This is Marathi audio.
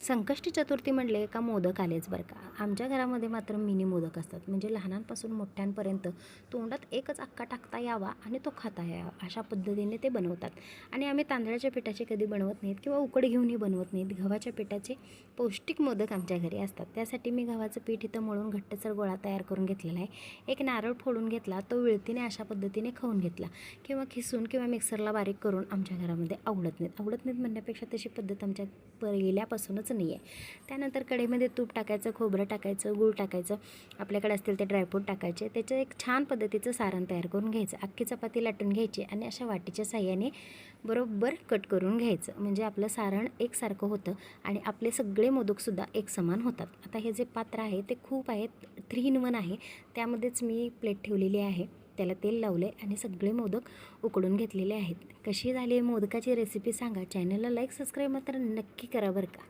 संकष्टी चतुर्थी म्हणले का मोदक आलेच बरं का. आमच्या घरामध्ये मात्र मिनी मोदक असतात. म्हणजे लहानांपासून मोठ्यांपर्यंत तोंडात एकच अक्का टाकता यावा आणि तो खाता यावा अशा पद्धतीने ते बनवतात. आणि आम्ही तांदळाच्या पिठाचे कधी बनवत नाहीत किंवा उकड घेऊनही बनवत नाहीत. गव्हाच्या पिठाचे पौष्टिक मोदक आमच्या घरी असतात. त्यासाठी मी गव्हाचं पीठ इथं मळून घट्टसर गोळा तयार करून घेतलेला आहे. एक नारळ फोडून घेतला, तो विळतीने अशा पद्धतीने खाऊन घेतला किंवा खिसून किंवा मिक्सरला बारीक करून आमच्या घरामध्ये आवडत नाहीत म्हणण्यापेक्षा तशी पद्धत आमच्या पहिल्यापासूनच नाही आहे. त्यानंतर कढईमध्ये तूप टाकायचं, खोबरं टाकायचं, गूळ टाकायचं, आपल्याकडे असतील ते ड्रायफ्रूट टाकायचे. त्याचं एक छान पद्धतीचं सारण तयार करून घ्यायचं. अख्खी चपाती लाटून घ्यायची आणि अशा वाटीच्या साह्याने बरोबर कट करून घ्यायचं. म्हणजे आपलं सारण एकसारखं होतं आणि आपले सगळे मोदकसुद्धा एक समान होतात. आता हे जे पात्र आहे ते खूप आहेत, 3 in 1 आहे. त्यामध्येच मी प्लेट ठेवलेली आहे, त्याला तेल लावले आणि सगळे मोदक उकडून घेतलेले आहेत. कशी झाली मोदकाची रेसिपी सांगा. चॅनलला लाईक सबस्क्राईब मात्र नक्की करा बरं का.